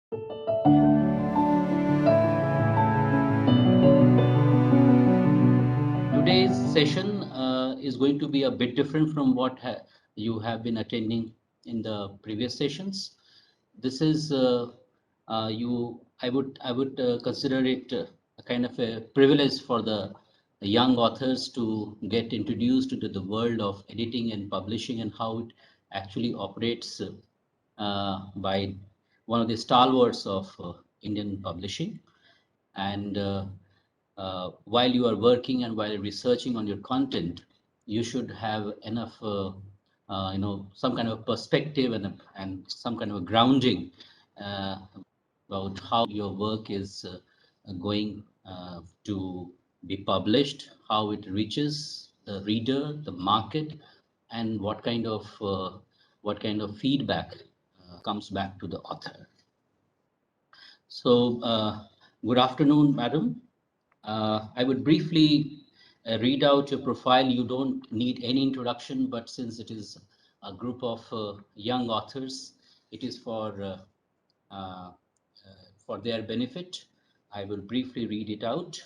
Today's session is going to be a bit different from what you have been attending in the previous sessions. This is I would consider it a kind of a privilege for the young authors to get introduced into the world of editing and publishing and how it actually operates by one of the stalwarts of Indian publishing. And while you are working and while researching on your content, you should have enough, some kind of perspective and some kind of a grounding about how your work is going to be published, how it reaches the reader, the market, and what kind of feedback comes back to the author. So, good afternoon, madam. I would briefly read out your profile. You don't need any introduction, but since it is a group of young authors, it is for their benefit. I will briefly read it out.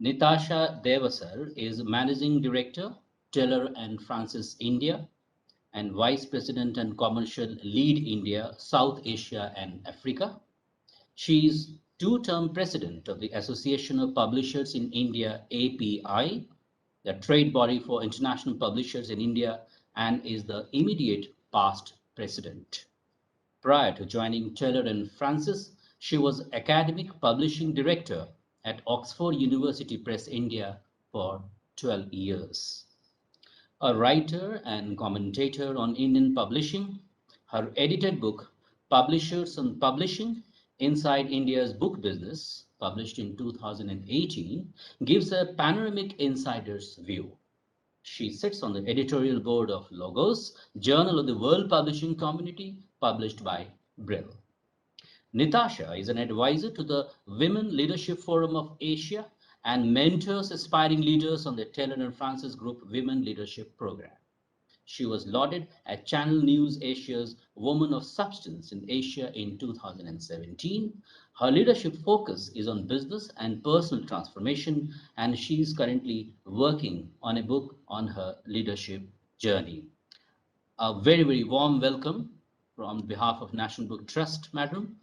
Nitasha Devasar is Managing Director, Taylor and Francis India, and Vice President and Commercial Lead India, South Asia and Africa. She is two-term president of the Association of Publishers in India, API, the trade body for international publishers in India, and is the immediate past president. Prior to joining Taylor and Francis, she was academic publishing director at Oxford University Press India for 12 years. A writer and commentator on Indian publishing, her edited book, Publishers and Publishing, Inside India's Book Business, published in 2018, gives a panoramic insider's view. She sits on the editorial board of Logos, Journal of the World Publishing Community, published by Brill. Nitasha is an advisor to the Women Leadership Forum of Asia and mentors aspiring leaders on the Taylor and Francis Group Women Leadership Program. She was lauded at Channel News Asia's Woman of Substance in Asia in 2017. Her leadership focus is on business and personal transformation, and she is currently working on a book on her leadership journey. A very, very warm welcome on behalf of National Book Trust, madam.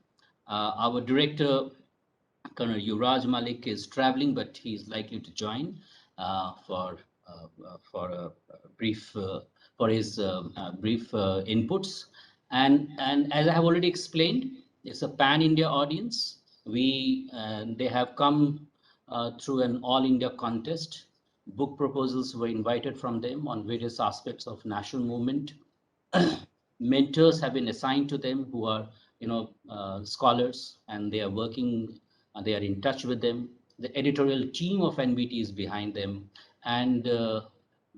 Our director, Colonel Yuvraj Malik, is traveling, but he is likely to join for a brief for his brief inputs. And as I have already explained, it's a pan-India audience. They have come through an all-India contest. Book proposals were invited from them on various aspects of national movement. Mentors have been assigned to them who are, scholars, and they are working. They are in touch with them. The editorial team of NBT is behind them, and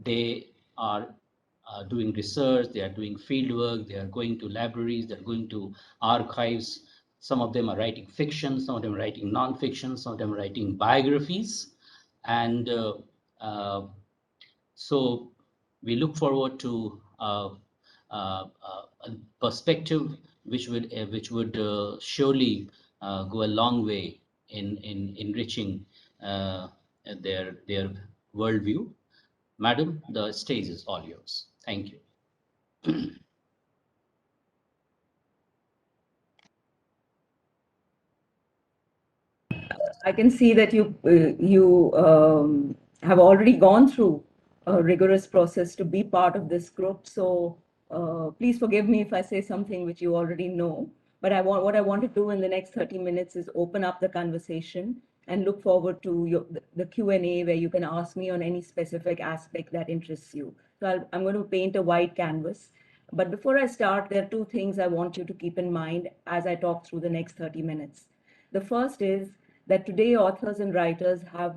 they are doing research. They are doing field work. They are going to libraries. They are going to archives. Some of them are writing fiction. Some of them are writing non-fiction. Some of them are writing biographies, and so we look forward to a perspective which would surely go a long way in enriching their worldview. Madam, the stage is all yours. Thank you. I can see that you have already gone through a rigorous process to be part of this group. So please forgive me if I say something which you already know. But what I want to do in the next 30 minutes is open up the conversation and look forward to the Q&A where you can ask me on any specific aspect that interests you. So I'm going to paint a white canvas. But before I start, there are two things I want you to keep in mind as I talk through the next 30 minutes. The first is that today authors and writers have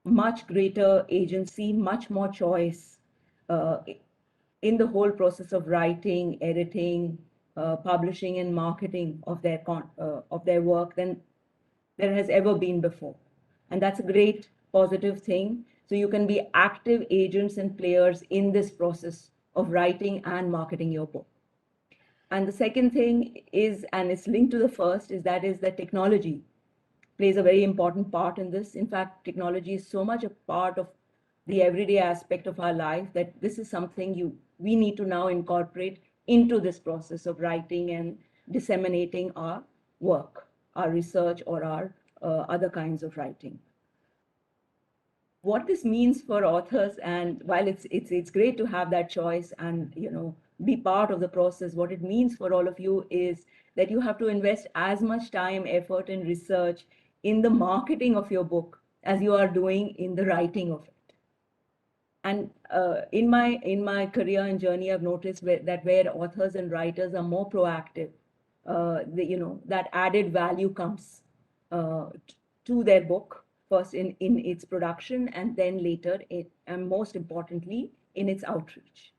much greater agency, much more choice in the whole process of writing, editing, publishing, and marketing of their work than there has ever been before. And that's a great positive thing. So you can be active agents and players in this process of writing and marketing your book. And the second thing is, and it's linked to the first, is that technology plays a very important part in this. In fact, technology is so much a part of the everyday aspect of our life that this is something we need to now incorporate into this process of writing and disseminating our work, our research, or our other kinds of writing. What this means for authors, and while it's great to have that choice and be part of the process, what it means for all of you is that you have to invest as much time, effort, and research in the marketing of your book as you are doing in the writing of it. And in my career and journey, I've noticed that where authors and writers are more proactive, that added value comes to their book first in its production, and then later and most importantly in its outreach.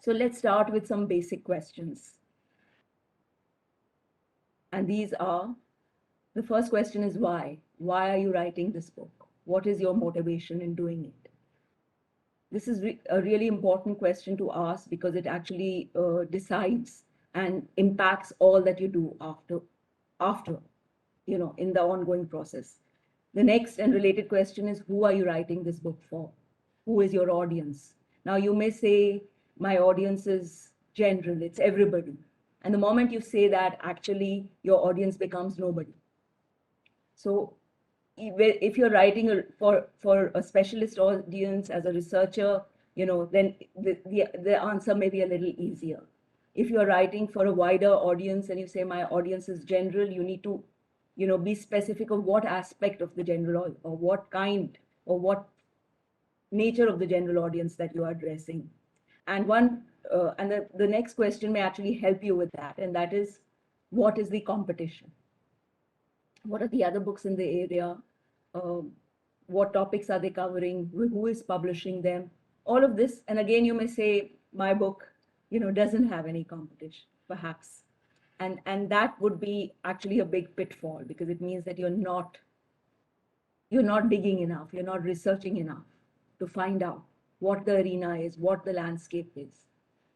So let's start with some basic questions. And these are, the first question is why? Why are you writing this book? What is your motivation in doing it? This is a really important question to ask because it actually decides and impacts all that you do after, in the ongoing process. The next and related question is, who are you writing this book for? Who is your audience? Now, you may say, my audience is general, it's everybody. And the moment you say that, actually, your audience becomes nobody. So if you're writing for a specialist audience as a researcher, then the answer may be a little easier. If you're writing for a wider audience and you say my audience is general, you need to be specific of what aspect of the general or what kind or what nature of the general audience that you are addressing. And the next question may actually help you with that, and that is, what is the competition? What are the other books in the area? What topics are they covering? Who is publishing them? All of this. And again, you may say, my book, doesn't have any competition, perhaps. And that would be actually a big pitfall, because it means that you're not digging enough, you're not researching enough to find out what the arena is, what the landscape is.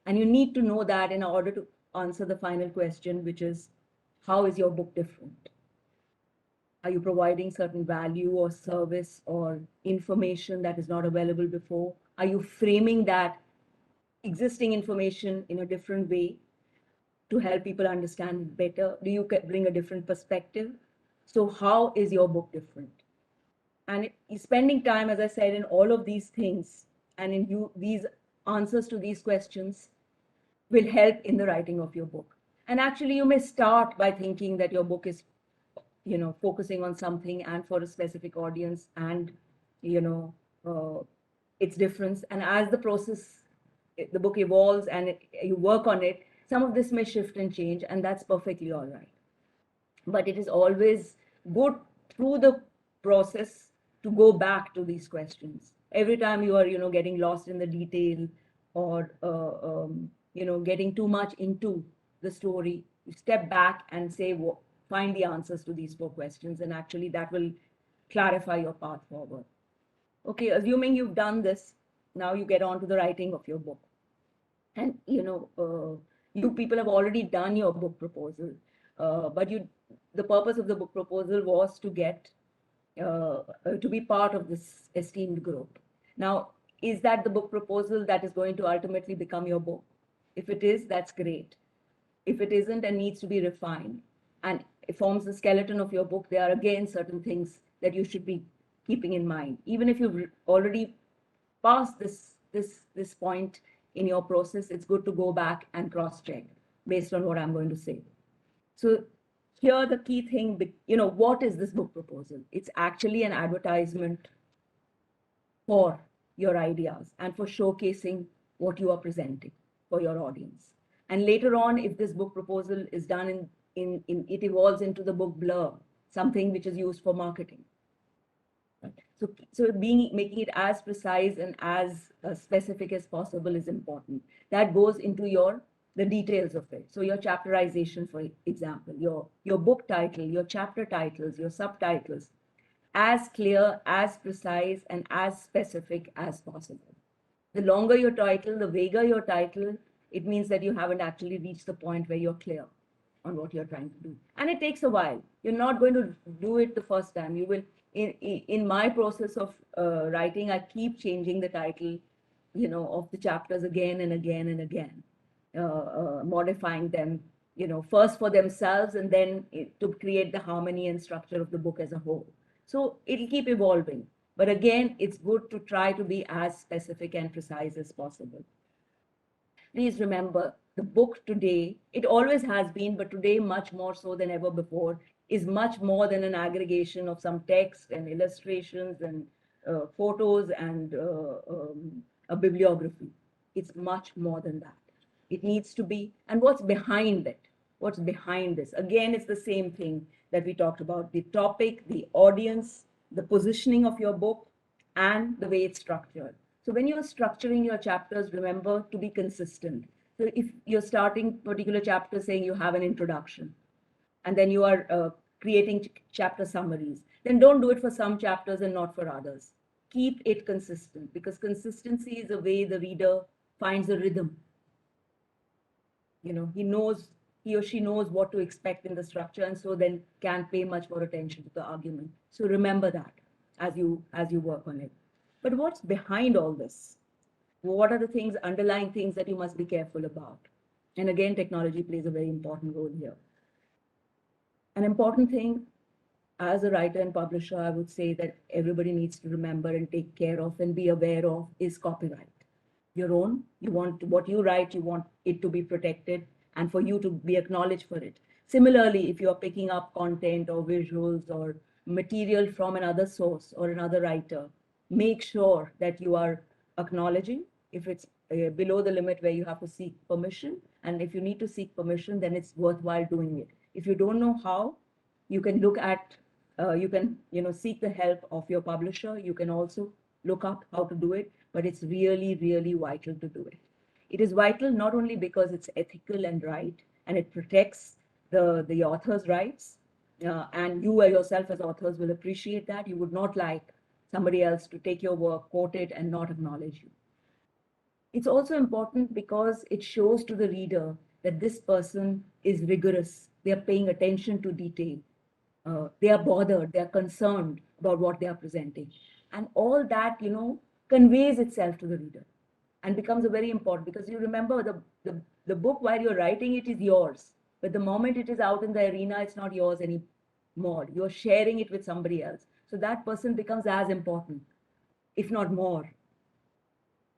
And you need to know that in order to answer the final question, which is, how is your book different? Are you providing certain value or service or information that is not available before? Are you framing that existing information in a different way to help people understand it better? Do you bring a different perspective? So how is your book different? And spending time, as I said, in all of these things and in these answers to these questions will help in the writing of your book. And actually, you may start by thinking that your book is focusing on something and for a specific audience and, its difference. And as the the book evolves and you work on it, some of this may shift and change, and that's perfectly all right. But it is always good through the process to go back to these questions. Every time you are, getting lost in the detail or, getting too much into the story, you step back and say, find the answers to these 4 questions, and actually that will clarify your path forward. Okay, assuming you've done this, now you get on to the writing of your book. And, you people have already done your book proposal, but the purpose of the book proposal was to get, to be part of this esteemed group. Now, is that the book proposal that is going to ultimately become your book? If it is, that's great. If it isn't and needs to be refined, and it forms the skeleton of your book, there are again certain things that you should be keeping in mind. Even if you've already passed this point in your process, it's good to go back and cross-check based on what I'm going to say. So here the key thing, what is this book proposal? It's actually an advertisement for your ideas and for showcasing what you are presenting for your audience. And later on, if this book proposal is done it evolves into the book Blurb, something which is used for marketing. So making it as precise and as specific as possible is important. That goes into the details of it. So your chapterization, for example, your book title, your chapter titles, your subtitles, as clear, as precise, and as specific as possible. The longer your title, the vaguer your title, it means that you haven't actually reached the point where you're clear on what you're trying to do. And it takes a while. You're not going to do it the first time. You will, in my process of writing, I keep changing the title, of the chapters again and again and again, modifying them, first for themselves and then to create the harmony and structure of the book as a whole. So it'll keep evolving. But again, it's good to try to be as specific and precise as possible. Please remember, the book today, it always has been, but today much more so than ever before, is much more than an aggregation of some text and illustrations and photos and a bibliography. It's much more than that. It needs to be, and what's behind it? What's behind this? Again, it's the same thing that we talked about, the topic, the audience, the positioning of your book, and the way it's structured. So when you're structuring your chapters, remember to be consistent. So if you're starting particular chapter saying you have an introduction, and then you are creating chapter summaries, then don't do it for some chapters and not for others. Keep it consistent, because consistency is the way the reader finds a rhythm. He or she knows what to expect in the structure, and so then can pay much more attention to the argument. So remember that as you work on it. But what's behind all this? What are the things, underlying things that you must be careful about? And again, technology plays a very important role here. An important thing as a writer and publisher, I would say that everybody needs to remember and take care of and be aware of is copyright. Your own, you want what you write, you want it to be protected and for you to be acknowledged for it. Similarly, if you're picking up content or visuals or material from another source or another writer, make sure that you are acknowledging if it's below the limit where you have to seek permission. And if you need to seek permission, then it's worthwhile doing it. If you don't know how, you can look at, you can, seek the help of your publisher. You can also look up how to do it, but it's really, really vital to do it. It is vital not only because it's ethical and right, and it protects the author's rights, and you yourself as authors will appreciate that. You would not like somebody else to take your work, quote it, and not acknowledge you. It's also important because it shows to the reader that this person is rigorous. They are paying attention to detail. They are bothered. They are concerned about what they are presenting. And all that, conveys itself to the reader and becomes a very important, because you remember the book, while you're writing it, is yours. But the moment it is out in the arena, it's not yours anymore. You're sharing it with somebody else. So that person becomes as important, if not more.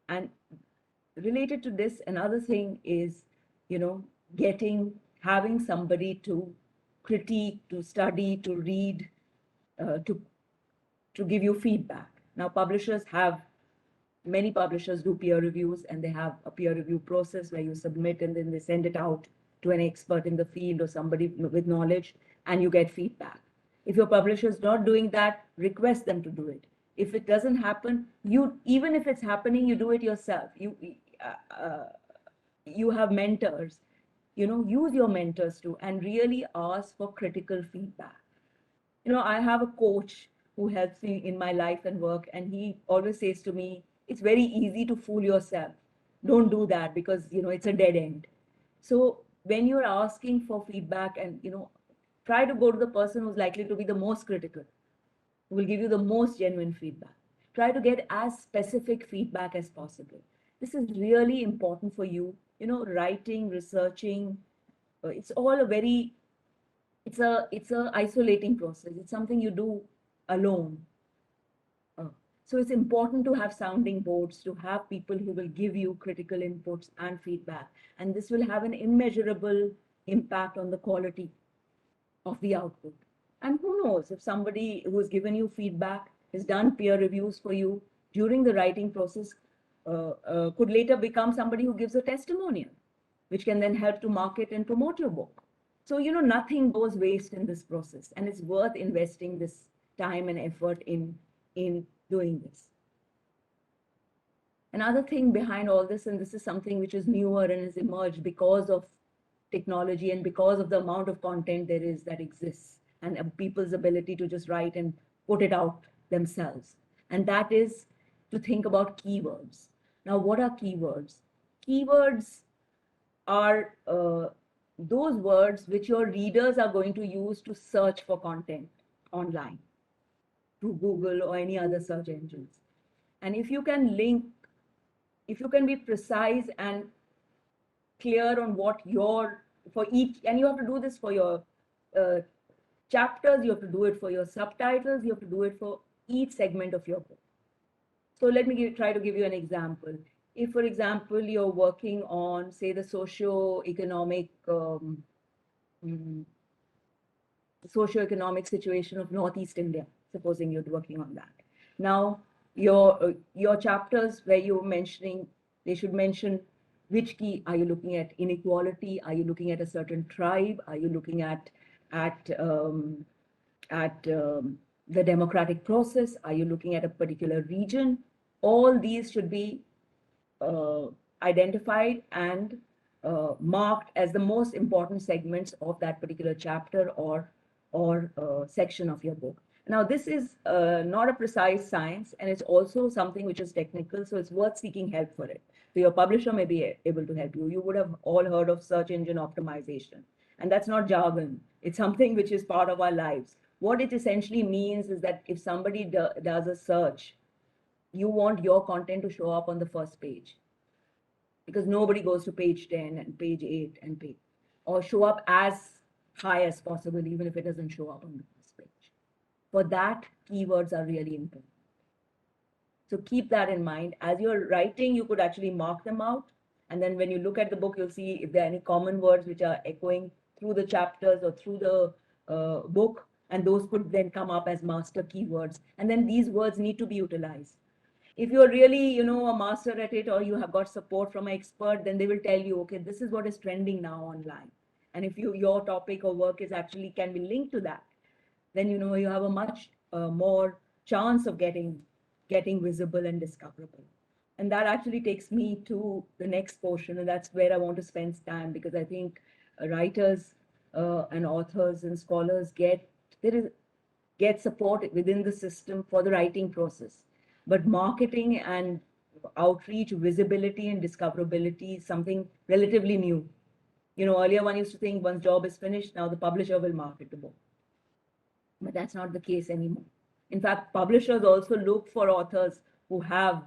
And related to this, another thing is, having somebody to critique, to study, to read, to give you feedback. Now, many publishers do peer reviews, and they have a peer review process where you submit and then they send it out to an expert in the field or somebody with knowledge, and you get feedback. If your publisher is not doing that, request them to do it. If it doesn't happen, even if it's happening, you do it yourself. You have mentors, use your mentors too, and really ask for critical feedback. I have a coach who helps me in my life and work, and he always says to me, it's very easy to fool yourself. Don't do that, because, it's a dead end. So when you're asking for feedback, and, try to go to the person who's likely to be the most critical, who will give you the most genuine feedback. Try to get as specific feedback as possible. This is really important for you, writing, researching. It's all it's a isolating process. It's something you do alone. So it's important to have sounding boards, to have people who will give you critical inputs and feedback. And this will have an immeasurable impact on the quality of the output. And who knows, if somebody who's given you feedback has done peer reviews for you during the writing process, could later become somebody who gives a testimonial, which can then help to market and promote your book. So, nothing goes waste in this process, and it's worth investing this time and effort in doing this. Another thing behind all this, and this is something which is newer and has emerged because of technology and because of the amount of content there is that exists, and people's ability to just write and put it out themselves. And that is to think about keywords. Now, what are keywords? Keywords are those words which your readers are going to use to search for content online through Google or any other search engines. And if you can link, if you can be precise and clear on what your, for each, and you have to do this for your uh, chapters, you have to do it for your subtitles, you have to do it for each segment of your book. So let me try to give you an example. If, for example, you're working on, say, the socio-economic socio-economic situation of Northeast India, supposing you're working on that. Now, your chapters where you're mentioning, they should mention which key are you looking at? Inequality? Are you looking at a certain tribe? Are you looking at at um, the democratic process? Are you looking at a particular region? All these should be uh, identified and marked as the most important segments of that particular chapter or section of your book. Now, this is not a precise science, and it's also something which is technical, so it's worth seeking help for it. So your publisher may be able to help you. You would have all heard of search engine optimization, and that's not jargon. It's something which is part of our lives. What it essentially means is that if somebody does a search, you want your content to show up on the first page, because nobody goes to page 10 and page 8 and page, or show up as high as possible, even if it doesn't show up on the first page. For that, keywords are really important. So keep that in mind. As you're writing, you could actually mark them out. And then when you look at the book, you'll see if there are any common words which are echoing through the chapters or through the book. And those could then come up as master keywords. And then these words need to be utilized. If you're really, a master at it, or you have got support from an expert, then they will tell you, okay, this is what is trending now online. And if your topic or work is actually can be linked to that, then you have a much more chance of getting visible and discoverable. And that actually takes me to the next portion, and that's where I want to spend time, because I think writers and authors and scholars get support within the system for the writing process. But marketing and outreach, visibility and discoverability is something relatively new. Earlier one used to think once job is finished, now the publisher will market the book. But that's not the case anymore. In fact, publishers also look for authors who have,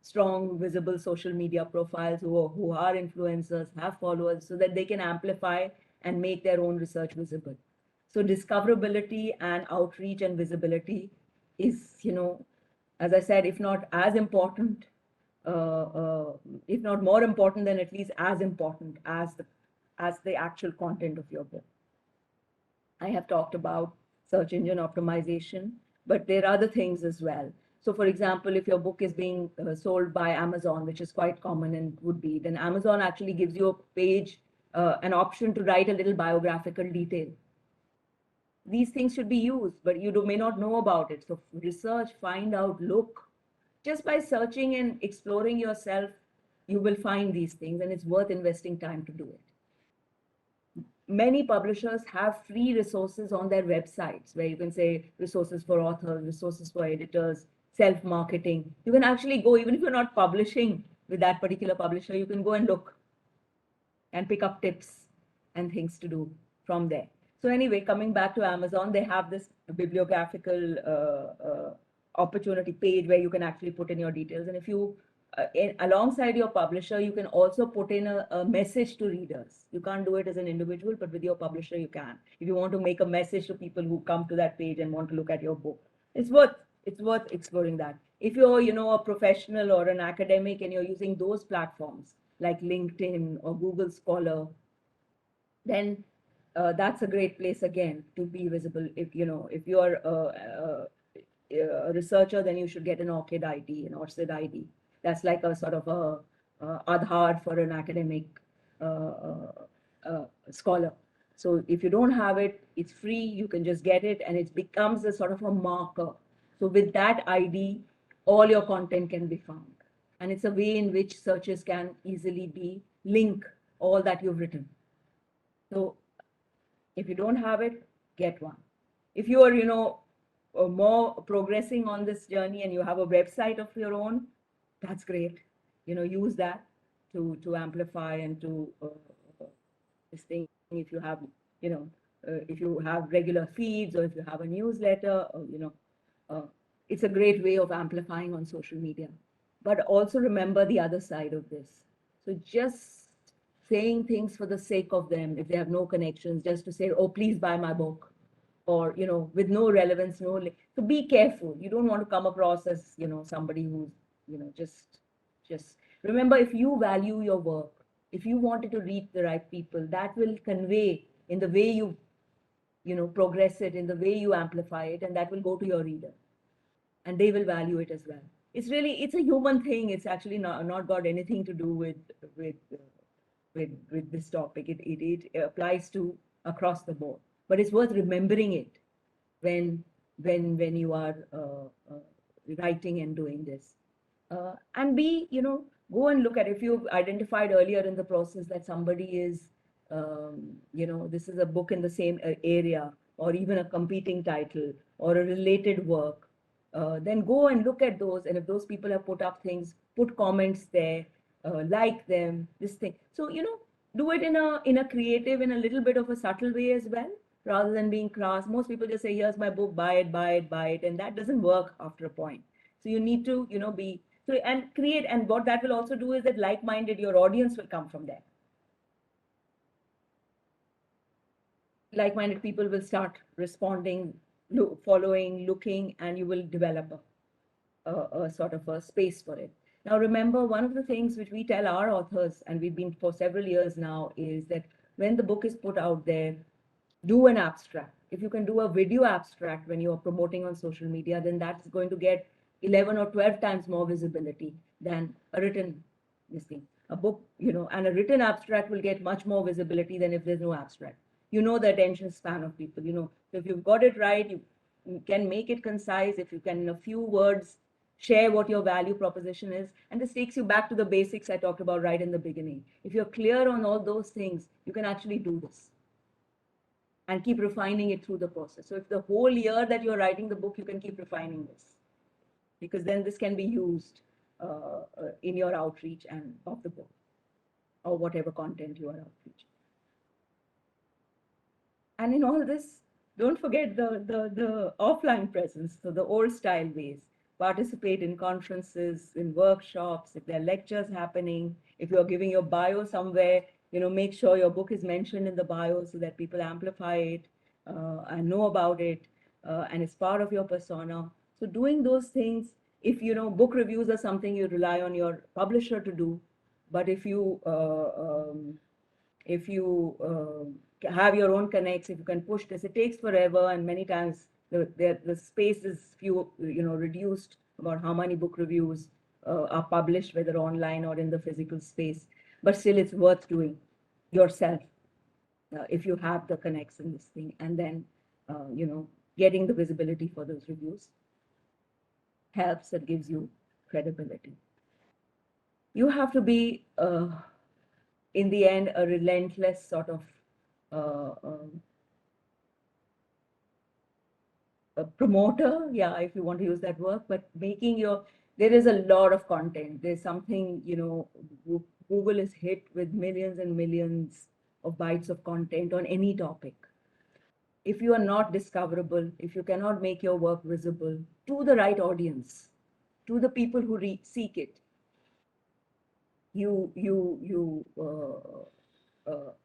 strong, visible social media profiles, who are influencers, have followers, so that they can amplify and make their own research visible. So discoverability and outreach and visibility is, as I said, if not as important, if not more important, then at least as important as the actual content of your book. I have talked about search engine optimization, but there are other things as well. So for example, if your book is being sold by Amazon, which is quite common and would be, then Amazon actually gives you a page, an option to write a little biographical detail. These things should be used, but you may not know about it. So research, find out, look. Just by searching and exploring yourself, you will find these things, and it's worth investing time to do it. Many publishers have free resources on their websites where you can say resources for authors, resources for editors, self-marketing. You can actually go, even if you're not publishing with that particular publisher, you can go and look and pick up tips and things to do from there. So anyway, coming back to Amazon, they have this bibliographical opportunity page where you can actually put in your details. And if you, alongside your publisher, you can also put in a message to readers. You can't do it as an individual, but with your publisher, you can. If you want to make a message to people who come to that page and want to look at your book, it's worth exploring that. If you're, a professional or an academic and you're using those platforms like LinkedIn or Google Scholar, then that's a great place again to be visible. If you're a researcher, then you should get an ORCID ID, an ORCID ID. That's like a sort of a Aadhaar for an academic scholar. So if you don't have it, it's free. You can just get it, and it becomes a sort of a marker. So with that ID, all your content can be found, and it's a way in which searches can easily be link all that you've written. So if you don't have it, get one. If you are, more progressing on this journey and you have a website of your own, that's great. Use that to amplify and to this thing. If you have, if you have regular feeds or if you have a newsletter, or, it's a great way of amplifying on social media. But also remember the other side of this. So just saying things for the sake of them, if they have no connections, just to say, oh, please buy my book, or with no relevance, so be careful. You don't want to come across as somebody who's just remember, if you value your work, if you wanted to reach the right people, that will convey in the way you progress it, in the way you amplify it, and that will go to your reader, and they will value it as well. It's a human thing. It's actually not got anything to do with with this topic. It applies to across the board, but it's worth remembering it when you are writing and doing this. And go and look at, if you've identified earlier in the process that somebody is, this is a book in the same area, or even a competing title or a related work, then go and look at those. And if those people have put up things, put comments there, like them, this thing. So, do it in a creative, in a little bit of a subtle way as well, rather than being crass. Most people just say, here's my book, buy it, buy it, buy it. And that doesn't work after a point. So you need to, be, so, and create. And what that will also do is that like-minded, your audience will come from there. Like-minded people will start responding, following, looking, and you will develop a sort of a space for it. Now, remember, one of the things which we tell our authors, and we've been for several years now, is that when the book is put out there, do an abstract. If you can do a video abstract when you are promoting on social media, then that's going to get 11 or 12 times more visibility than a written thing. A book, and a written abstract will get much more visibility than if there's no abstract. The attention span of people, so if you've got it right, you can make it concise. If you can, in a few words, share what your value proposition is. And this takes you back to the basics I talked about right in the beginning. If you're clear on all those things, you can actually do this and keep refining it through the process. So if the whole year that you're writing the book, you can keep refining this, because then this can be used in your outreach and of the book, or whatever content you are outreaching. And in all this, don't forget the offline presence, so the old style ways. Participate in conferences, in workshops, if there are lectures happening, if you're giving your bio somewhere, make sure your book is mentioned in the bio so that people amplify it and know about it, and it's part of your persona. So doing those things, if book reviews are something you rely on your publisher to do, but if you have your own connects, if you can push this, it takes forever, and many times the space is reduced about how many book reviews are published, whether online or in the physical space. But still, it's worth doing yourself if you have the connects in this thing, and then getting the visibility for those reviews helps. It gives you credibility. You have to be in the end a relentless sort of a promoter, yeah, if you want to use that word, but there is a lot of content. There's something, Google is hit with millions and millions of bytes of content on any topic. If you are not discoverable, if you cannot make your work visible to the right audience, to the people who seek it,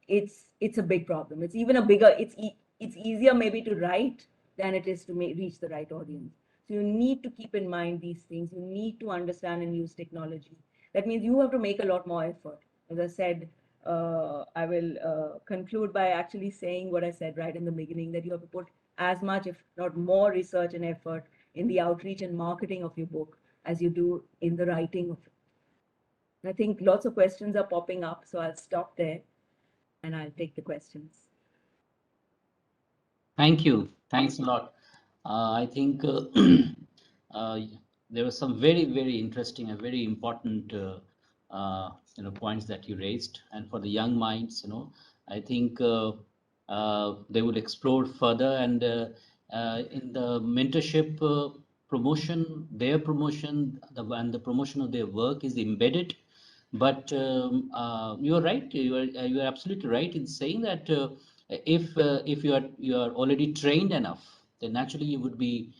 it's a big problem. It's even a bigger, it's easier maybe to write than it is to reach the right audience. So you need to keep in mind these things. You need to understand and use technology. That means you have to make a lot more effort. As I said, I will conclude by actually saying what I said right in the beginning, that you have to put as much, if not more, research and effort in the outreach and marketing of your book as you do in the writing of it. I think lots of questions are popping up, so I'll stop there and I'll take the questions. Thank you. Thanks a lot. I think there were some very, very interesting and very important points that you raised. And for the young minds, I think they would explore further. And in the mentorship promotion, their promotion and the promotion of their work is embedded But you're right. You are absolutely right in saying that if you are already trained enough, then naturally you will be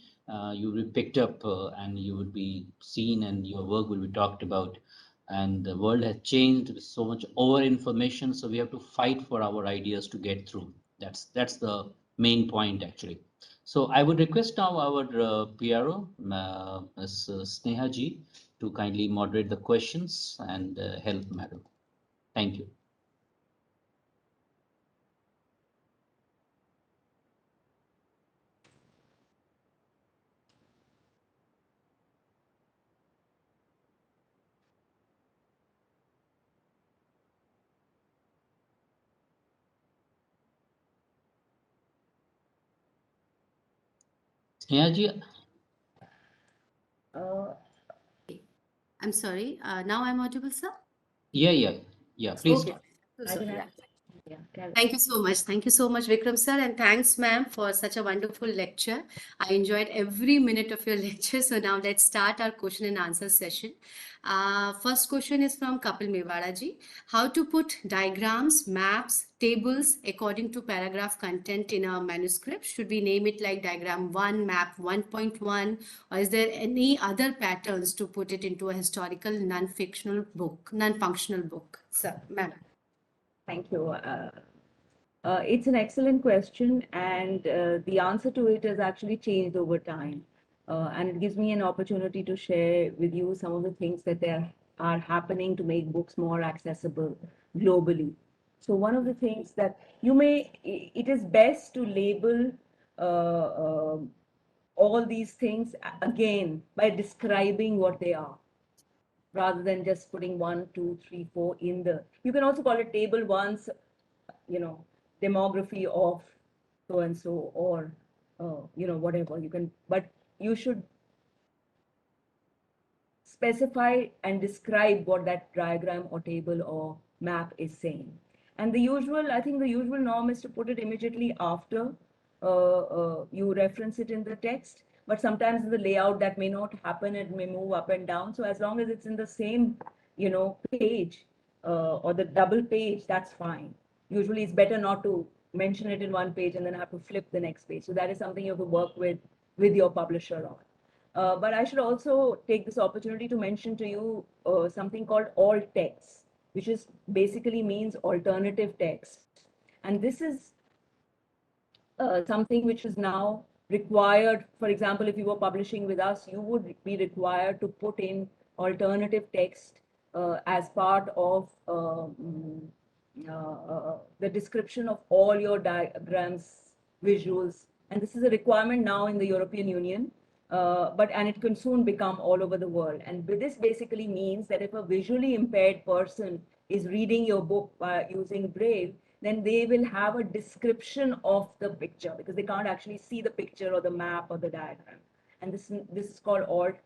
picked up and you would be seen and your work will be talked about. And the world has changed with so much over information, so we have to fight for our ideas to get through. That's the main point actually. So I would request now our PRO, Ms. Sneha ji, to kindly moderate the questions and help madam. Thank you. Sneha ji, Uh, I'm sorry. Now I'm audible, sir? yeah, yeah, yeah, please Okay. start. So I sorry. think Yeah. yeah, carry Thank you so much. Thank you so much, Vikram sir. And thanks, ma'am, for such a wonderful lecture. I enjoyed every minute of your lecture. So now let's start our question and answer session. First question is from Kapil Mewara ji. How to put diagrams, maps, tables according to paragraph content in a manuscript? Should we name it like diagram 1, map 1.1, or is there any other patterns to put it into a historical non-fictional book, non-functional book? Sir, ma'am. Thank you. It's an excellent question, and the answer to it has actually changed over time. And it gives me an opportunity to share with you some of the things that are happening to make books more accessible globally. So, one of the things that it is best to label all these things again by describing what they are rather than just putting one, two, three, four in the. You can also call it table once, demography of so and so, or whatever you can. But you should specify and describe what that diagram or table or map is saying. And I think the usual norm is to put it immediately after you reference it in the text. But sometimes in the layout that may not happen, it may move up and down. So as long as it's in the same, page or the double page, that's fine. Usually it's better not to mention it in one page and then have to flip the next page. So that is something you have to work with your publisher on. But I should also take this opportunity to mention to you something called alt text, which is basically means alternative text. And this is something which is now required. For example, if you were publishing with us, you would be required to put in alternative text as part of the description of all your diagrams, visuals. And this is a requirement now in the European Union, and it can soon become all over the world. And this basically means that if a visually impaired person is reading your book by using Braille, then they will have a description of the picture because they can't actually see the picture or the map or the diagram. And this is called alt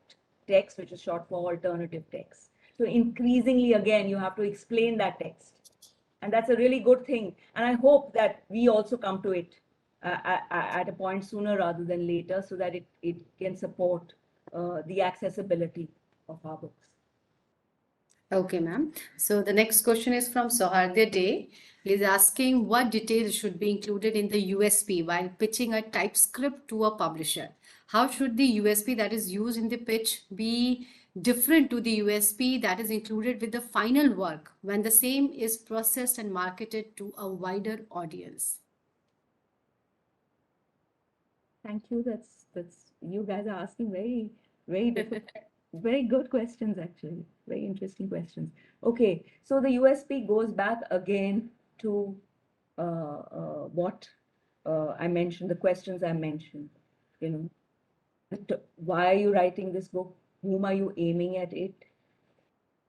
text, which is short for alternative text. So increasingly, again, you have to explain that text. And that's a really good thing. And I hope that we also come to it at a point sooner rather than later so that it can support the accessibility of our books. Okay, ma'am. So the next question is from Sohardya Day. He's asking what details should be included in the USP while pitching a TypeScript to a publisher. How should the USP that is used in the pitch be different to the USP that is included with the final work when the same is processed and marketed to a wider audience? Thank you. That's you guys are asking very different, very good questions actually. Very interesting questions. Okay, so the USP goes back again to what I mentioned, the questions I mentioned. You know, why are you writing this book? Whom are you aiming at it?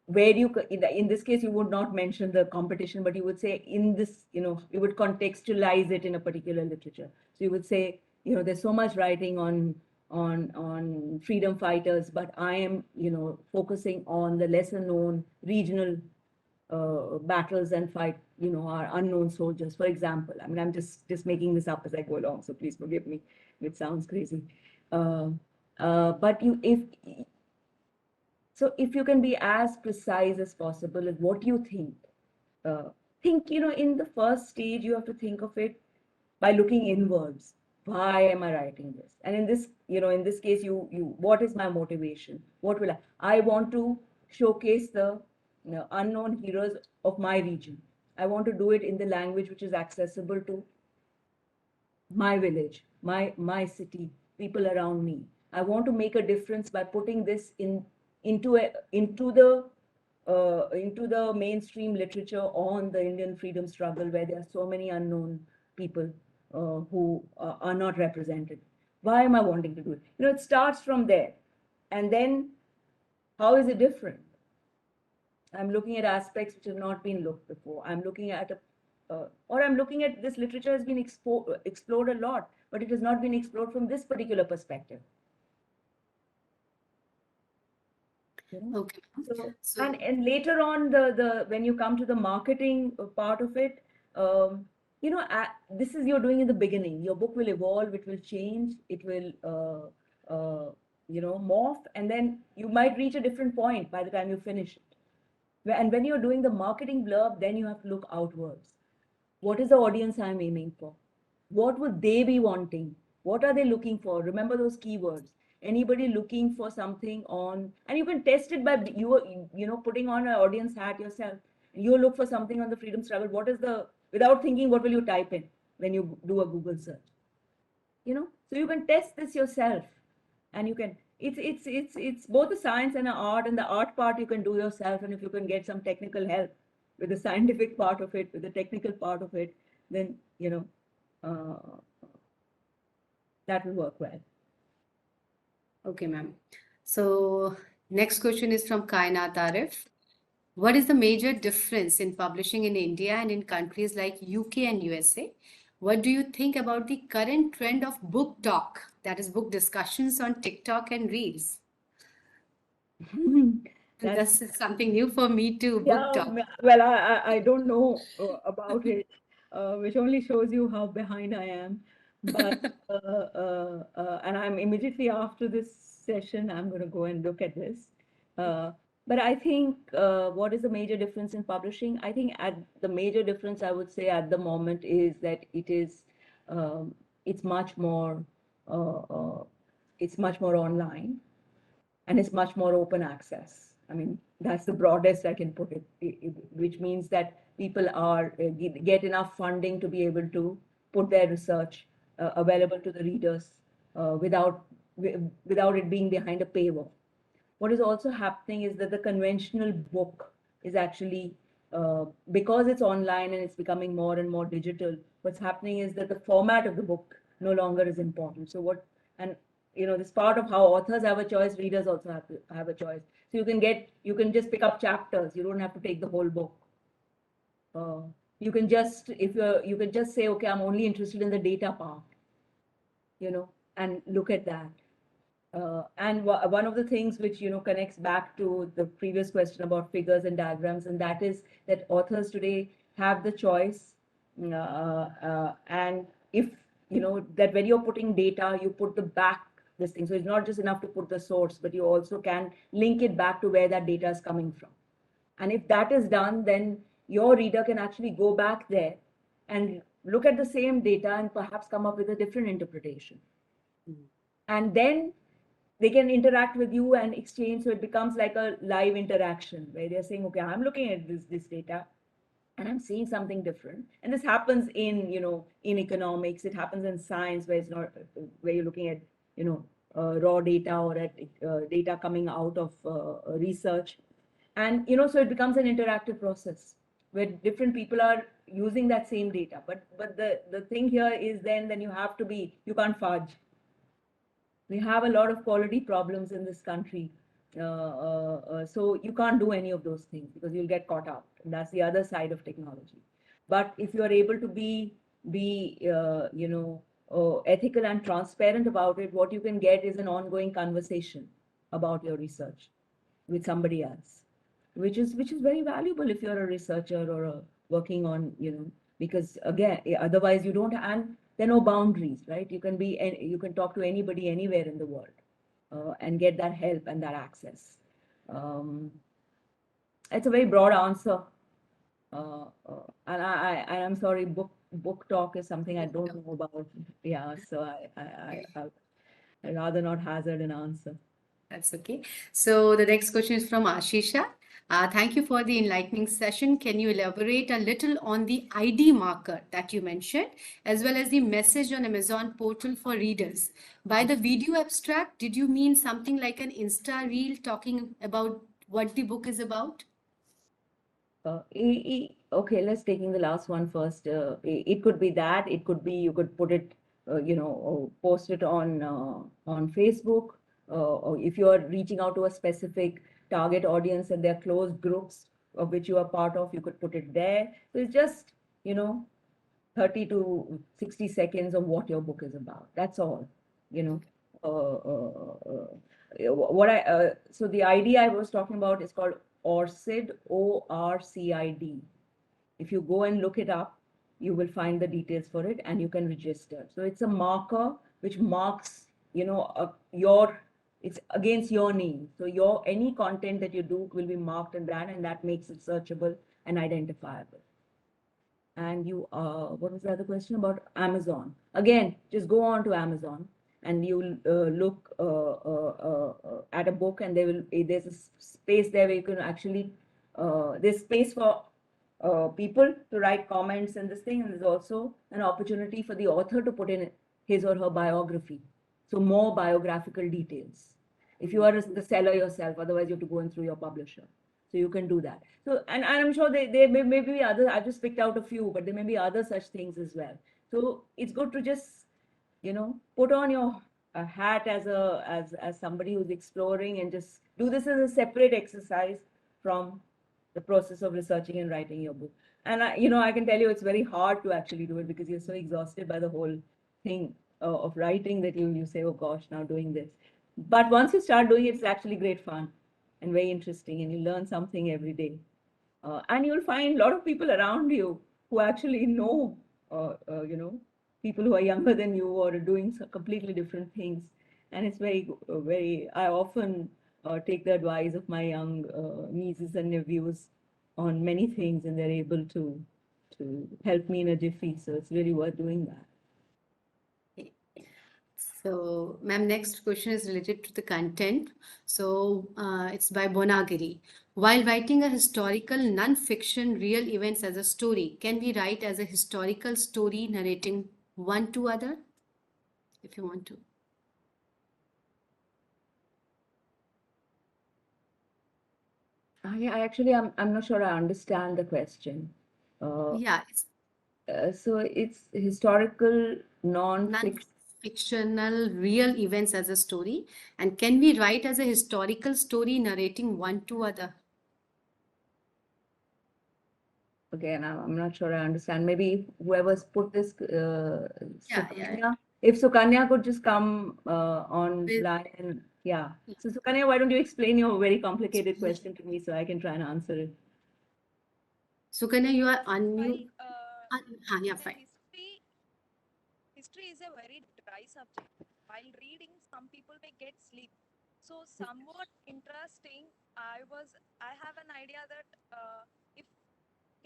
Where you in this case you would not mention the competition, but you would say in this, you would contextualize it in a particular literature. So you would say, there's so much writing on freedom fighters, but I am, focusing on the lesser known regional battles and fight, our unknown soldiers, for example. I mean, I'm just making this up as I go along, so please forgive me if it sounds crazy. But So if you can be as precise as possible as what you think, in the first stage, you have to think of it by looking inwards. Why am I writing this? And in this case, what is my motivation? What will I want to showcase the unknown heroes of my region. I want to do it in the language which is accessible to my village, my city, people around me. I want to make a difference by putting this into the mainstream literature on the Indian freedom struggle, where there are so many unknown people who are not represented. Why am I wanting to do it? It starts from there, and then how is it different? I'm looking at aspects which have not been looked before. I'm looking at this literature has been explored a lot, but it has not been explored from this particular perspective. Okay. So, and later on, when you come to the marketing part of it, this is you're doing in the beginning. Your book will evolve, it will change, it will morph, and then you might reach a different point by the time you finish it. And when you're doing the marketing blurb, then you have to look outwards. What is the audience I'm aiming for? What would they be wanting? What are they looking for? Remember those keywords. Anybody looking for something on, and you can test it by putting on an audience hat yourself. You look for something on the freedom struggle. Without thinking, what will you type in when you do a Google search? So you can test this yourself, and you can. It's both a science and an art, and the art part you can do yourself, and if you can get some technical help with the scientific part of it, with the technical part of it, then that will work well. Okay, ma'am. So next question is from Kainat Arif. What is the major difference in publishing in India and in countries like UK and USA? What do you think about the current trend of book talk, that is book discussions on TikTok and Reels? That's something new for me too, book talk. Well, I don't know about it, which only shows you how behind I am. But and I'm immediately after this session, I'm going to go and look at this. But I think what is the major difference in publishing? I think the major difference I would say at the moment is that it's much more online, and it's much more open access. I mean, that's the broadest I can put it, which means that people get enough funding to be able to put their research available to the readers without it being behind a paywall. What is also happening is that the conventional book is actually, because it's online and it's becoming more and more digital, what's happening is that the format of the book no longer is important. So this part of how authors have a choice, readers also have to have a choice. So you can just pick up chapters. You don't have to take the whole book. You can just say, okay, I'm only interested in the data part, and look at that. And one of the things which connects back to the previous question about figures and diagrams, and that is that authors today have the choice, and if that when you're putting data, you put the back this thing. So it's not just enough to put the source, but you also can link it back to where that data is coming from. And if that is done, then your reader can actually go back there and look at the same data and perhaps come up with a different interpretation. And then they can interact with you and exchange. So it becomes like a live interaction where they're saying, okay, I'm looking at this data and I'm seeing something different. And this happens in economics. It happens in science, where it's not where you're looking at raw data or at data coming out of research. And so it becomes an interactive process where different people are using that same data. But the thing here is then you can't fudge. We have a lot of quality problems in this country. So you can't do any of those things because you'll get caught up. And that's the other side of technology. But if you're able to be ethical and transparent about it, what you can get is an ongoing conversation about your research with somebody else, which is very valuable if you're a researcher or working on, because again, otherwise you don't, and there are no boundaries, right? You can talk to anybody anywhere in the world and get that help and that access. It's a very broad answer. And I'm sorry, book talk is something I don't know about. Yeah, so I'd rather not hazard an answer. That's okay. So the next question is from Ashisha. Thank you for the enlightening session. Can you elaborate a little on the ID marker that you mentioned, as well as the message on Amazon portal for readers? By the video abstract, did you mean something like an Insta reel talking about what the book is about? Okay, let's taking the last one first. It could be that. It could be you could put it, post it on Facebook. Or if you are reaching out to a specific target audience and they're closed groups of which you are part of, you could put it there. So it's just, 30 to 60 seconds of what your book is about. That's all, you know. So the idea I was talking about is called ORCID, ORCID. If you go and look it up, you will find the details for it and you can register. So it's a marker which marks, it's against your name. So any content that you do will be marked in that, and that makes it searchable and identifiable. And what was the other question about Amazon? Again, just go on to Amazon and you'll look at a book, and there's a space there where you can actually, there's space for people to write comments and this thing, and there's also an opportunity for the author to put in his or her biography. So more biographical details. If you are the seller yourself, otherwise you have to go in through your publisher. So you can do that. So, and I'm sure there may be others. I've just picked out a few, but there may be other such things as well. So it's good to just, put on your hat as somebody who's exploring, and just do this as a separate exercise from the process of researching and writing your book. And I can tell you it's very hard to actually do it because you're so exhausted by the whole thing of writing that you say, oh gosh, now doing this. But once you start doing it, it's actually great fun and very interesting, and you learn something every day. And you'll find a lot of people around you who actually know, people who are younger than you or are doing completely different things. And it's I often take the advice of my young nieces and nephews on many things, and they're able to help me in a jiffy. So it's really worth doing that. So, ma'am, next question is related to the content. So, it's by Bonagiri. While writing a historical non-fiction real events as a story, can we write as a historical story narrating one to other? If you want to. I'm not sure I understand the question. Yeah, it's So it's historical non-fiction. fictional real events as a story. And can we write as a historical story narrating one to other? Again, I'm not sure I understand. Maybe whoever's put this, Yeah, Sukanya, if Sukanya could just come online and yeah. So Sukanya, why don't you explain your very complicated question to me so I can try and answer it? Sukanya, you are unmute. Yeah, The fine. history is a very dry subject. While reading, some people may get sleep. So somewhat interesting. I have an idea that if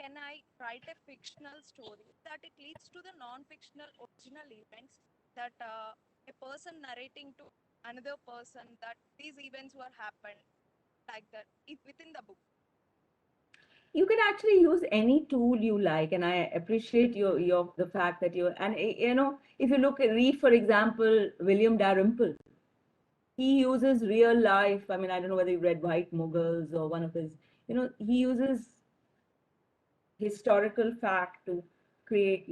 can I write a fictional story that it leads to the non-fictional original events that a person narrating to another person that these events were happened like that within the book. You can actually use any tool you like, and I appreciate the fact that if you read, for example, William Dalrymple, he uses real life. I mean, I don't know whether you read White Mughals or one of his, he uses historical fact to create,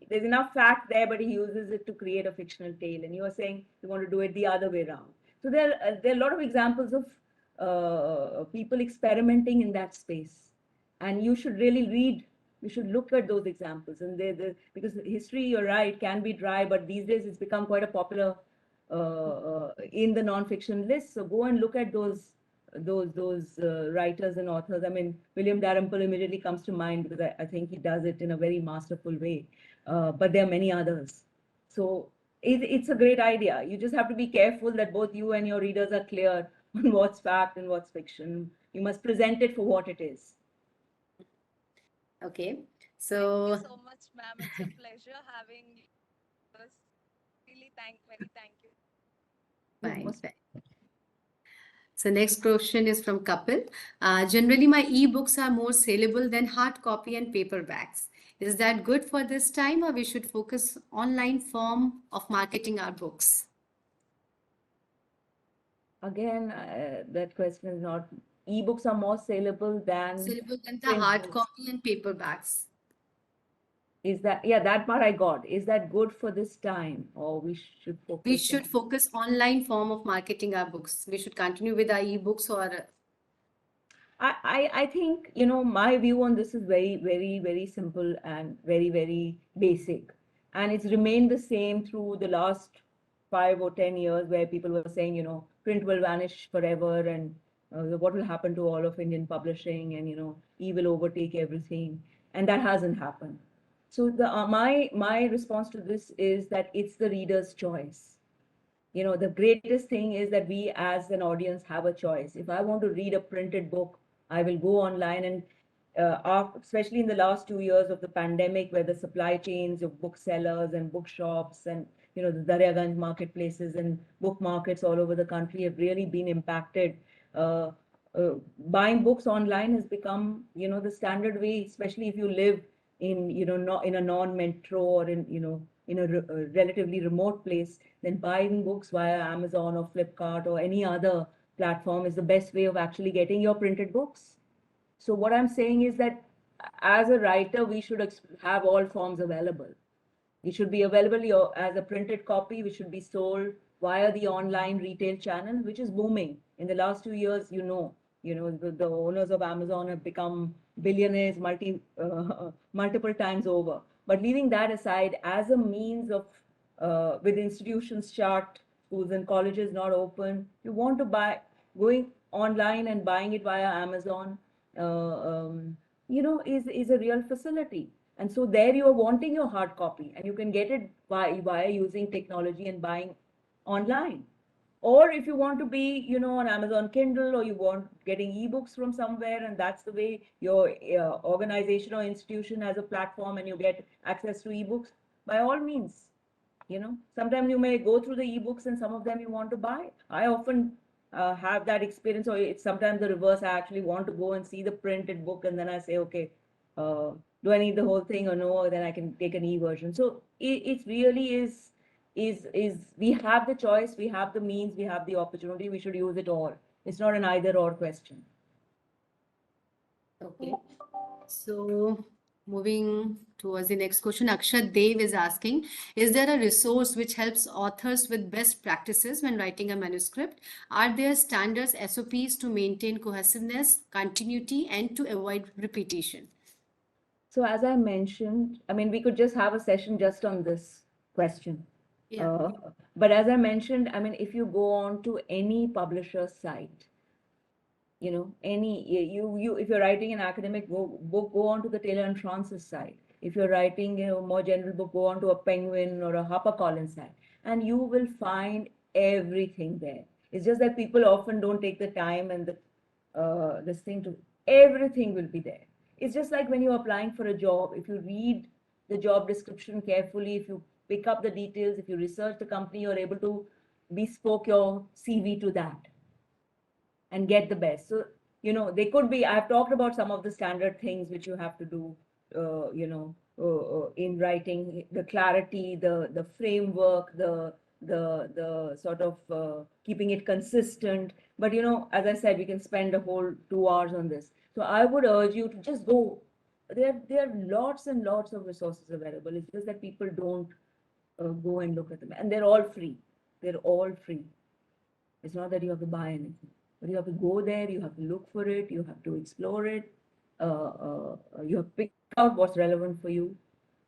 there's enough fact there, but he uses it to create a fictional tale. And you are saying you want to do it the other way around. So there are a lot of examples of people experimenting in that space. And you should really read, you should look at those examples. And because history, you're right, can be dry, but these days it's become quite a popular in the non-fiction list. So go and look at those writers and authors. I mean, William Dalrymple immediately comes to mind because I think he does it in a very masterful way. But there are many others. So it's a great idea. You just have to be careful that both you and your readers are clear on what's fact and what's fiction. You must present it for what it is. Okay. Thank So, you so much, ma'am. It's a pleasure having you. It was really thank you. You're fine, most fine. So next question is from Kapil. Generally, my ebooks are more saleable than hard copy and paperbacks. Is that good for this time, or we should focus online form of marketing our books? again, that question is not. Ebooks are more saleable than Saleable than the print hard books. copy and paperbacks. Is that, yeah, that part I got. Is that good for this time, or we should We focus should on? focus online form of marketing our books. We should continue with our ebooks or I think, my view on this is very, very, very simple and very, very basic. And it's remained the same through the last 5 or 10 years, where people were saying, print will vanish forever, and what will happen to all of Indian publishing, and, e will overtake everything. And that hasn't happened. So my response to this is that it's the reader's choice. The greatest thing is that we as an audience have a choice. If I want to read a printed book, I will go online, and especially in the last 2 years of the pandemic, where the supply chains of booksellers and bookshops and the Daryaganj marketplaces and book markets all over the country have really been impacted. uh, Buying books online has become the standard way, especially if you live in not in a non-metro, or in a relatively remote place. Then buying books via Amazon or Flipkart or any other platform is the best way of actually getting your printed books. So what I'm saying is that as a writer, we should have all forms available. It should be available as a printed copy, which should be sold via the online retail channel, which is booming. In the last 2 years, the owners of Amazon have become billionaires multiple times over. But leaving that aside, as a means of, with institutions shut, schools and colleges not open, you want to going online and buying it via Amazon, is a real facility. And so there you are wanting your hard copy, and you can get it via using technology and buying online. Or if you want to be, on Amazon Kindle, or you want getting ebooks from somewhere, and that's the way your organization or institution has a platform and you get access to ebooks, by all means. Sometimes you may go through the ebooks and some of them you want to buy. I often have that experience, or it's sometimes the reverse. I actually want to go and see the printed book, and then I say, okay, uh, do I need the whole thing or no? Or then I can take an e-version. So it really is we have the choice, we have the means, we have the opportunity. We should use it all. It's not an either or question. okay. So moving towards the next question, Akshat Dev is asking, is there a resource which helps authors with best practices when writing a manuscript? Are there standards, SOPs to maintain cohesiveness, continuity, and to avoid repetition? So as I mentioned, I mean, we could just have a session just on this question. Yeah. But as I mentioned, I mean, if you go on to any publisher's site, if you're writing an academic book, go on to the Taylor and Francis site. If you're writing, more general book, go on to a Penguin or a HarperCollins site, and you will find everything there. It's just that people often don't take the time and this thing to, everything will be there. It's just like when you're applying for a job. If you read the job description carefully, if you pick up the details, if you research the company, you're able to bespoke your CV to that and get the best. So, they could be, I've talked about some of the standard things which you have to do, in writing, the clarity, the framework, the sort of keeping it consistent. But, as I said, we can spend a whole 2 hours on this. So I would urge you to just go. There are lots and lots of resources available. It's just that people don't go and look at them. And they're all free. They're all free. It's not that you have to buy anything, but you have to go there, you have to look for it, you have to explore it, you have to pick out what's relevant for you.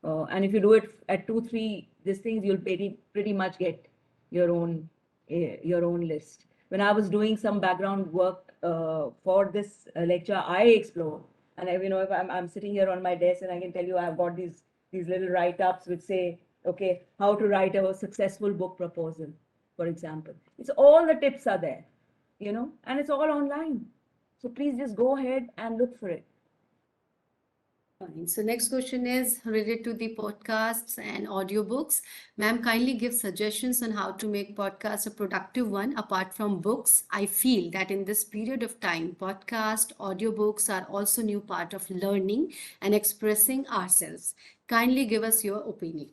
And if you do it at 2, 3, these things, you'll pretty much get your own list. When I was doing some background work for this lecture, I explored, and if I'm sitting here on my desk, and I can tell you I've got these little write-ups which say, okay, how to write a successful book proposal, for example. It's all the tips are there. and it's all online. So please just go ahead and look for it. Fine. So next question is related to the podcasts and audiobooks. Ma'am, kindly give suggestions on how to make podcasts a productive one apart from books. I feel that in this period of time, podcast, audiobooks are also new part of learning and expressing ourselves. Kindly give us your opinion.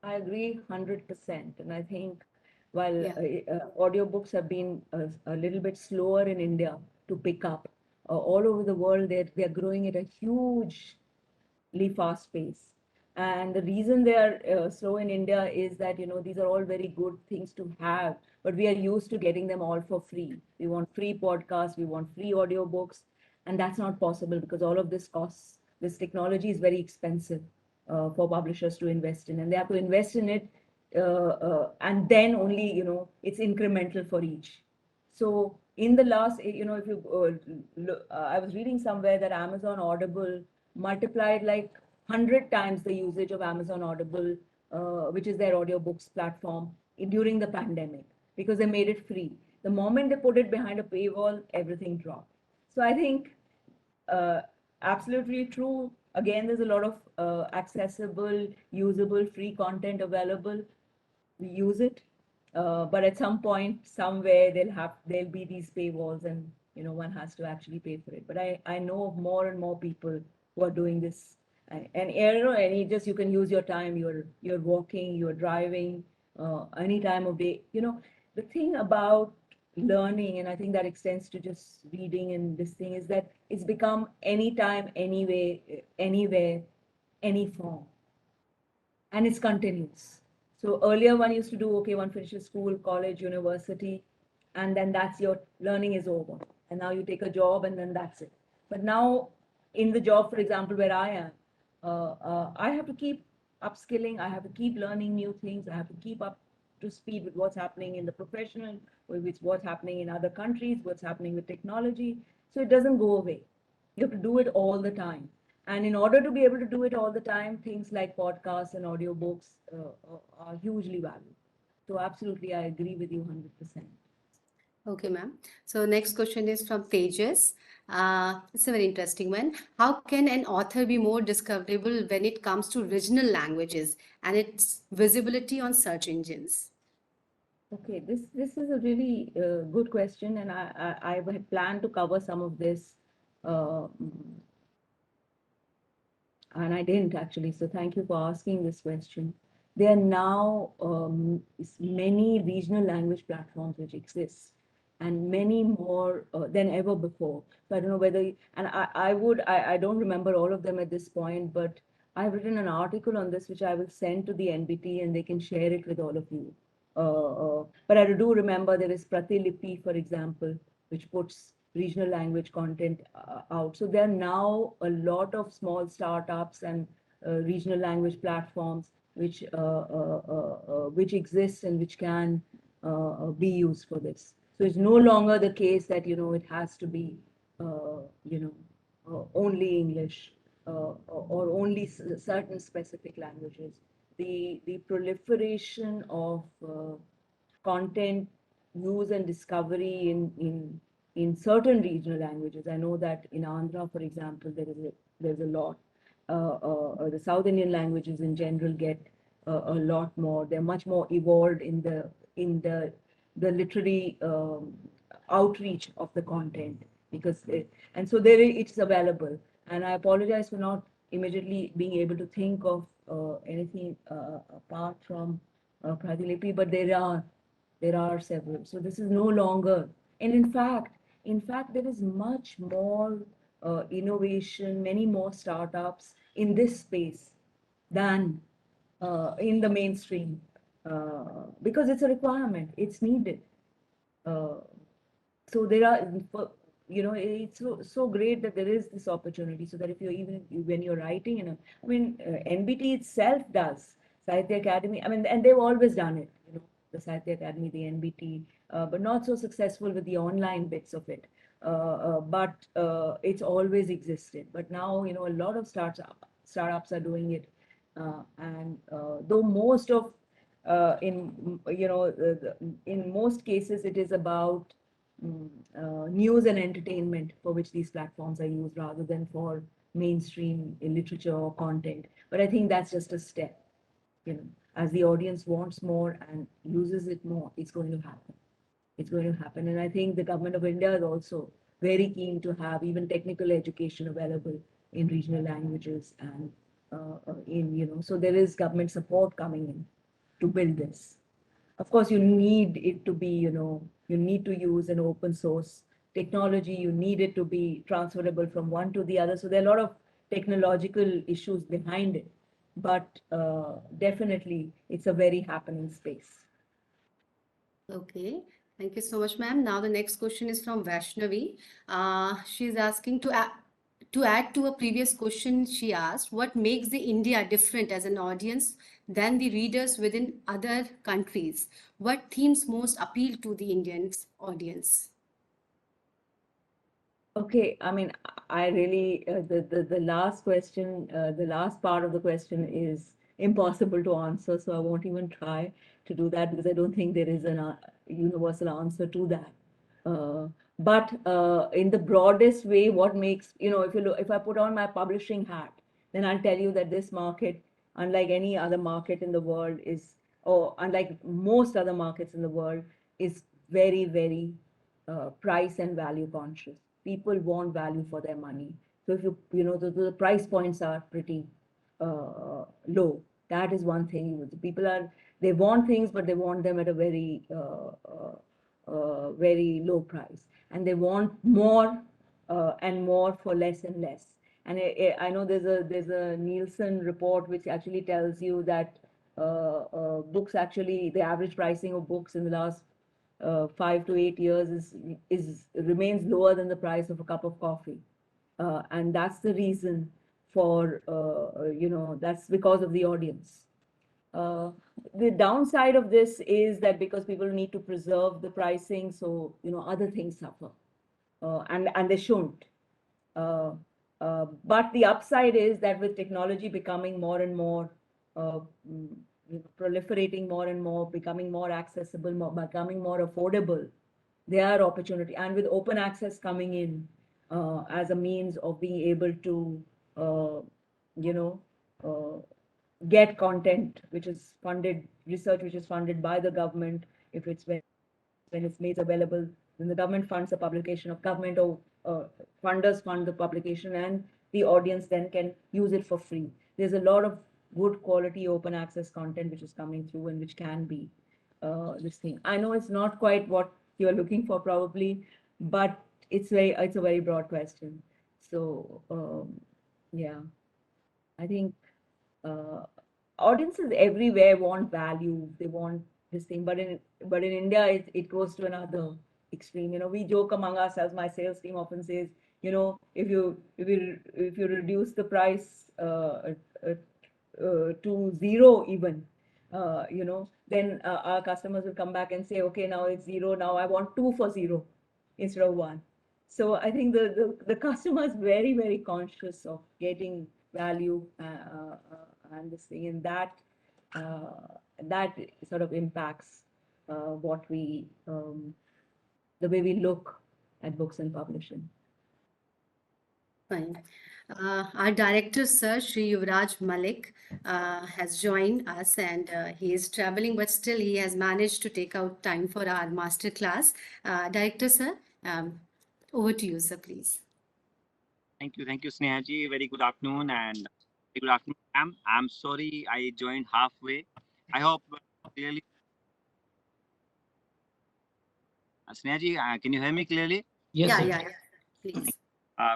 I agree 100%. And I think while Yeah. audiobooks have been a little bit slower in India to pick up, all over the world, they're growing at a hugely fast pace. And the reason they are slow in India is that, these are all very good things to have, but we are used to getting them all for free. We want free podcasts, we want free audiobooks, and that's not possible because all of this costs, this technology is very expensive for publishers to invest in, and they have to invest in it, and then only, it's incremental for each. So in the last, if you look, I was reading somewhere that Amazon Audible multiplied like 100 times the usage of Amazon Audible, which is their audiobooks platform, during the pandemic because they made it free. The moment they put it behind a paywall, everything dropped. So I think uh, absolutely true. Again, there's a lot of accessible, usable, free content available. We use it, but at some point, somewhere there'll be these paywalls, and one has to actually pay for it. But I know of more and more people who are doing this, and you can use your time. You're walking, you're driving, any time of day. The thing about learning, and I think that extends to just reading and this thing, is that it's become anytime, anyway, anywhere, any form, and it's continuous. So earlier one used to do, okay, one finishes school, college, university, and then that's your learning is over. And now you take a job and then that's it. But now in the job, for example, where I am, I have to keep upskilling, I have to keep learning new things, I have to keep up to speed with what's happening in the professional, with what's happening in other countries, what's happening with technology. So it doesn't go away. You have to do it all the time. And in order to be able to do it all the time, things like podcasts and audiobooks are hugely valuable. So absolutely, I agree with you 100%. Okay, ma'am. So next question is from Tejas. It's a very interesting one. How can an author be more discoverable when it comes to regional languages and its visibility on search engines? Okay, this is a really good question, and I had planned to cover some of this, uh, and I didn't actually. So thank you for asking this question. There are now many regional language platforms which exist, and many more than ever before. So I don't know whether, and I don't remember all of them at this point, but I've written an article on this which I will send to the NBT and they can share it with all of you. But I do remember there is Pratilipi, for example, which puts regional language content out. So there are now a lot of small startups and regional language platforms which exist and which can be used for this. So it's no longer the case that it has to be only English or only certain specific languages. The proliferation of content use and discovery in certain regional languages. I know that in Andhra, for example, there's a lot. The South Indian languages in general get a lot more. They're much more evolved in the literary outreach of the content and so it's available. And I apologize for not immediately being able to think of anything apart from Pratilipi, but there are several. So this is no longer, and in fact, there is much more innovation, many more startups in this space than in the mainstream because it's a requirement, it's needed. Uh, so there are, it's so great that there is this opportunity so that if you're even when you're writing, NBT itself does Sahitya Academy. I mean, and they've always done it, the Sahitya Academy, the NBT, but not so successful with the online bits of it. But it's always existed. But now, a lot of startups are doing it. And though most of, in most cases, it is about news and entertainment for which these platforms are used rather than for mainstream literature or content. But I think that's just a step. As the audience wants more and uses it more, it's going to happen. It's going to happen. And I think the government of India is also very keen to have even technical education available in regional languages and so there is government support coming in to build this. Of course, you need it to be, you need to use an open source technology. You need it to be transferable from one to the other. So there are a lot of technological issues behind it, but definitely it's a very happening space. Okay, thank you so much, ma'am. Now the next question is from Vaishnavi. She's asking to add to a previous question she asked, what makes the India different as an audience than the readers within other countries? What themes most appeal to the Indians audience? Okay, I mean, I really, the last question, the last part of the question is impossible to answer, so I won't even try to do that because I don't think there is a universal answer to that. But in the broadest way, what makes, if you look, if I put on my publishing hat, then I'll tell you that this market, unlike any other market in the world, or unlike most other markets in the world, is very, very price and value conscious. People want value for their money. So if the price points are pretty low. That is one thing. They want things, but they want them at a very low price, and they want more and more for less and less. And I know there's a Nielsen report which actually tells you that books actually the average pricing of books in the last 5 to 8 years remains lower than the price of a cup of coffee, and that's the reason for that's because of the audience. The downside of this is that because people need to preserve the pricing, so other things suffer, and they shouldn't. Uh, but the upside is that with technology becoming more and more proliferating more and more, becoming more accessible, becoming more affordable, there are opportunity. And with open access coming in as a means of being able to, you know, uh, get content which is funded, research which is funded by the government, if it's when it's made available, then the government funds the publication of government or funders fund the publication, and the audience then can use it for free. There's a lot of good quality open access content which is coming through and which can be this thing. I know it's not quite what you're looking for probably, but it's a very broad question. So yeah, I think uh, audiences everywhere want value. They want this thing, but in India, it goes to another extreme. We joke among ourselves. My sales team often says, if you reduce the price to zero even, then our customers will come back and say, okay, now it's zero. Now I want two for zero instead of one. So I think the customer is very, very conscious of getting value and this thing, and that sort of impacts what the way we look at books and publishing. Fine. Our director, Sir Shri Yuvraj Malik, has joined us, and he is traveling, but still he has managed to take out time for our masterclass. Director, Sir, over to you, sir, please. Thank you, Snehaji. Very good afternoon, and very good afternoon, ma'am. I'm sorry I joined halfway. I hope clearly. Snehaji, can you hear me clearly? Yes, sir. Yeah, please.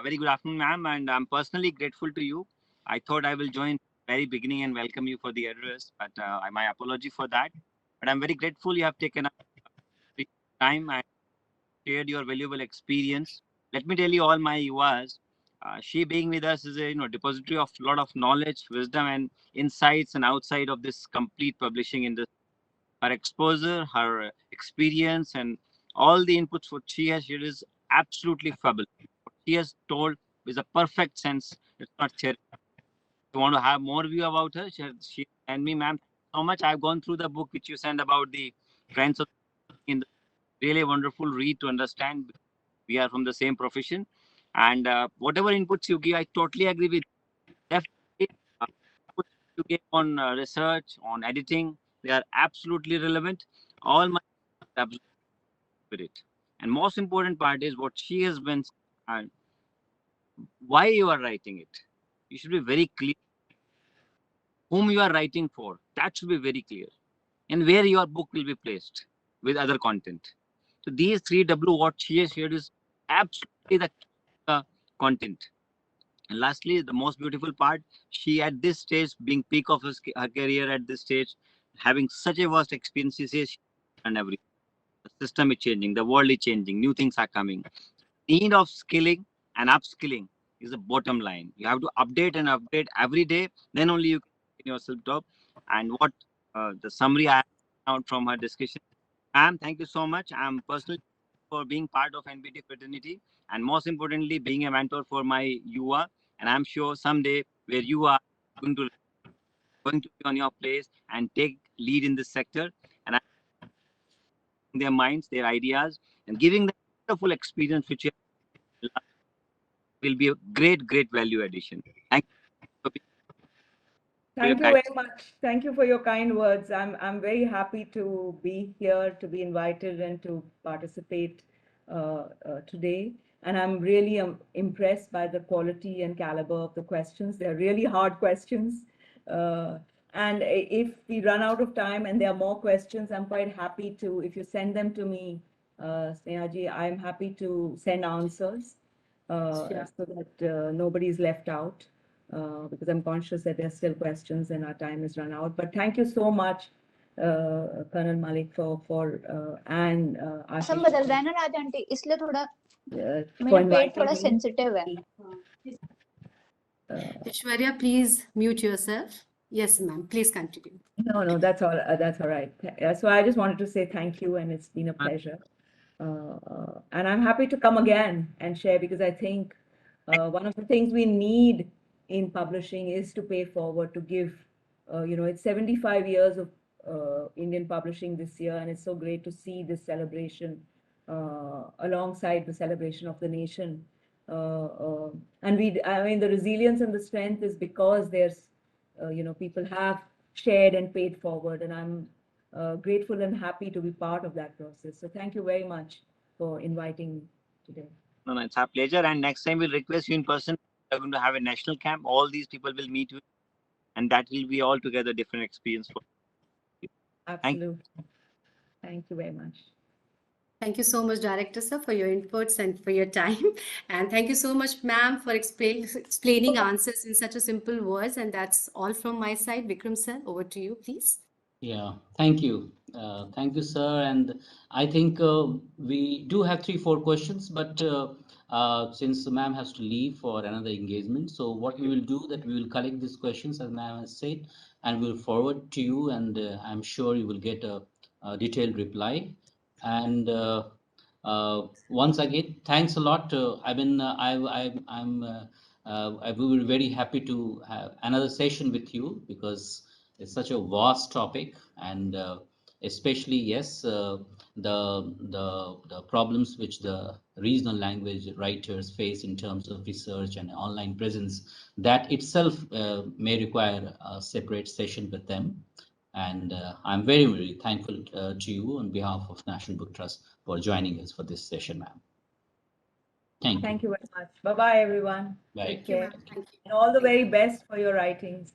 Very good afternoon, ma'am, and I'm personally grateful to you. I thought I will join very beginning and welcome you for the address, but my apology for that. But I'm very grateful you have taken up time and shared your valuable experience. Let me tell you, all my YUVAs, she being with us is a depository of a lot of knowledge, wisdom, and insights, and outside of this complete publishing industry. Her exposure, her experience, and all the inputs what she has shared is absolutely fabulous. What she has told is a perfect sense. It's not theory. If you want to have more view about her, she and me, ma'am, so much. I've gone through the book which you sent about the trends of in the really a wonderful read to understand. We are from the same profession, and whatever inputs you give, I totally agree with. Definitely, inputs you give on research, on editing, they are absolutely relevant. All my absolutely with it. And most important part is what she has been, and why you are writing it. You should be very clear whom you are writing for. That should be very clear, and where your book will be placed with other content. So these three W what she has shared is absolutely the content. And lastly, the most beautiful part, she at this stage, being peak of her career at this stage, having such a vast experience, she says, and everything. The system is changing, the world is changing, new things are coming. Need of skilling and upskilling is the bottom line. You have to update and upgrade every day, then only you can get yourself top. And what the summary I have out from her discussion. Ma'am, thank you so much. I'm personally for being part of NBT fraternity, and most importantly, being a mentor for my YUVA. And I'm sure someday where you are going to be on your place and take lead in this sector, and their minds, their ideas, and giving them wonderful experience, which will be a great value addition. Thank you for your Thank you kind. very much. Thank you for your kind words. I'm very happy to be here, to be invited, and to participate today. And I'm really impressed by the quality and caliber of the questions. They're really hard questions. And if we run out of time and there are more questions, I'm quite happy to, if you send them to me, Snehaji, I'm happy to send answers Sure. so that nobody's left out. Because I'm conscious that there are still questions and our time is run out. But thank you so much, Colonel Malik, and मौसम Ashish, बदल रहा है ना राज aunty, इसलिए थोड़ा for मेरा पेट inviting थोड़ा me. Sensitive है. Aishwarya, please mute yourself. Yes, ma'am. Please continue. No, that's all. That's all right. So I just wanted to say thank you, and it's been a pleasure. And I'm happy to come again and share because I think one of the things we need in publishing is to pay forward, to give. It's 75 years of Indian publishing this year, and it's so great to see this celebration alongside the celebration of the nation. And I mean, the resilience and the strength is because there's, people have shared and paid forward, and I'm grateful and happy to be part of that process. So thank you very much for inviting me today. No, it's our pleasure. And next time we'll request you in person. We're going to have a national camp. All these people will meet with, and that will be altogether different experience for you. Absolutely. Thank you very much. Thank you so much, Director Sir, for your inputs and for your time. And thank you so much, ma'am, for explaining answers in such a simple words. And that's all from my side. Vikram Sir, over to you, please. Yeah, thank you. Thank you, sir. And I think we do have 3-4 questions, but since ma'am has to leave for another engagement, so what we will do that we will collect these questions as ma'am has said, and we'll forward to you, and I'm sure you will get a detailed reply. And once again, thanks a lot. I will be very happy to have another session with you because it's such a vast topic, and especially yes, the problems which the regional language writers face in terms of research and online presence, that itself may require a separate session with them. And I'm very thankful to you on behalf of National Book Trust for joining us for this session, ma'am. Thank you. Thank you very much. Bye-bye, everyone. Bye. Take care. Thank you. And all the very best for your writings.